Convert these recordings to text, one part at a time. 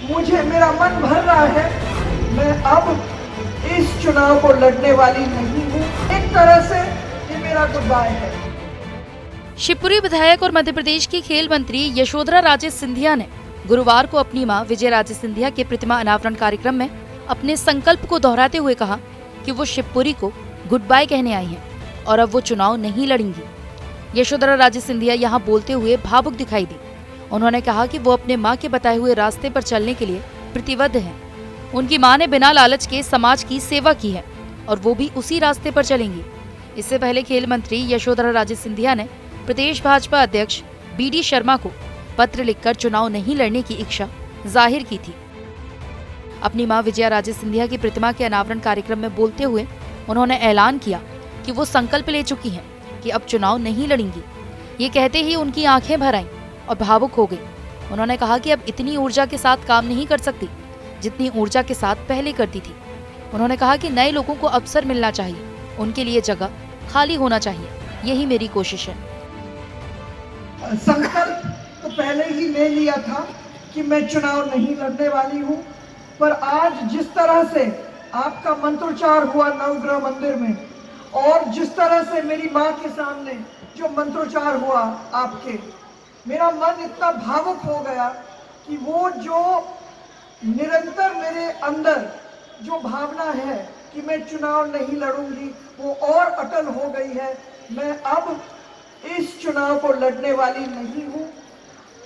मुझे मेरा मन भर रहा है। मैं अब इस चुनाव को लड़ने वाली नहीं हूँ। एक तरह से ये मेरा गुड बाय है। शिवपुरी विधायक और मध्य प्रदेश की खेल मंत्री यशोधरा राजे सिंधिया ने गुरुवार को अपनी मां विजय राजे सिंधिया के प्रतिमा अनावरण कार्यक्रम में अपने संकल्प को दोहराते हुए कहा कि वो शिवपुरी को गुड बाय कहने आई हैं और अब वो चुनाव नहीं लड़ेंगी। यशोधरा राजे सिंधिया यहाँ बोलते हुए भावुक दिखाई दी। उन्होंने कहा कि वो अपने मां के बताए हुए रास्ते पर चलने के लिए प्रतिबद्ध हैं। उनकी मां ने बिना लालच के समाज की सेवा की है और वो भी उसी रास्ते पर चलेंगी। इससे पहले खेल मंत्री यशोधरा राजे सिंधिया ने प्रदेश भाजपा अध्यक्ष BD शर्मा को पत्र लिखकर चुनाव नहीं लड़ने की इच्छा जाहिर की थी। अपनी मां विजया राजे सिंधिया की प्रतिमा के अनावरण कार्यक्रम में बोलते हुए उन्होंने ऐलान किया कि वो संकल्प ले चुकी हैं कि अब चुनाव नहीं लड़ेंगी। ये कहते ही उनकी आंखें भर आईं और भावुक हो गई। उन्होंने कहा कि अब इतनी ऊर्जा के साथ काम नहीं कर सकती जितनी ऊर्जा के साथ पहले करती थी। उन्होंने कहा कि नए लोगों को अवसर मिलना चाहिए, उनके लिए जगह खाली होना चाहिए, यही मेरी कोशिश है। संकल्प तो पहले ही ले लिया था कि मैं चुनाव नहीं लड़ने वाली हूँ, पर आज जिस तरह से आपका मंत्रोच्चार हुआ नवग्रह मंदिर में और जिस तरह से मेरी माँ के सामने जो मंत्रोच्चार हुआ आपके, मेरा मन इतना भावुक हो गया कि वो जो निरंतर मेरे अंदर जो भावना है कि मैं चुनाव नहीं लड़ूंगी वो और अटल हो गई है। मैं अब इस चुनाव को लड़ने वाली नहीं हूँ।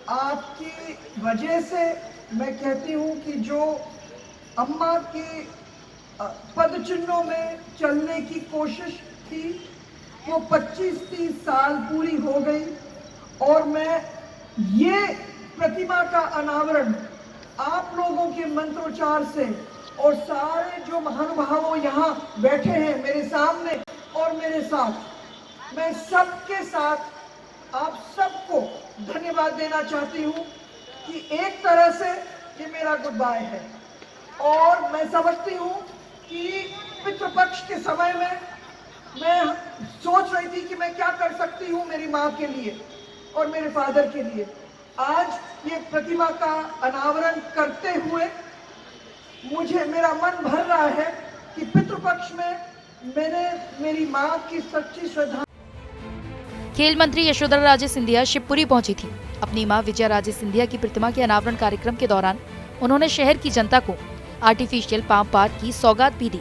आपकी वजह से मैं कहती हूँ कि जो अम्मा के पद चिन्हों में चलने की कोशिश थी वो 25-30 साल पूरी हो गई और मैं ये प्रतिमा का अनावरण आप लोगों के मंत्रोच्चार से और सारे जो महानुभावों यहाँ बैठे हैं मेरे सामने और मेरे साथ, मैं सबके साथ आप सबको धन्यवाद देना चाहती हूँ कि एक तरह से ये मेरा गुड बाय है। और मैं समझती हूँ कि पितृपक्ष के समय में मैं सोच रही थी कि मैं क्या कर सकती हूँ मेरी माँ के लिए और मेरे फादर के लिए। आज ये प्रतिमा का अनावरण करते हुए मुझे मेरा मन भर रहा है कि पितृपक्ष में मैंने मेरी माँ की सच्ची श्रद्धा। खेल मंत्री यशोधरा राजे सिंधिया शिवपुरी पहुंची थी। अपनी मां विजया राजे सिंधिया की प्रतिमा के अनावरण कार्यक्रम के दौरान उन्होंने शहर की जनता को आर्टिफिशियल पाम पार्क की सौगात भी दी,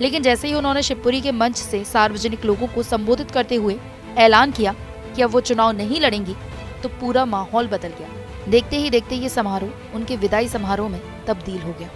लेकिन जैसे ही उन्होंने शिवपुरी के मंच से सार्वजनिक लोगों को संबोधित करते हुए ऐलान किया कि अब वो चुनाव नहीं लड़ेंगी तो पूरा माहौल बदल गया। देखते ही देखते ये समारोह उनके विदाई समारोह में तब्दील हो गया।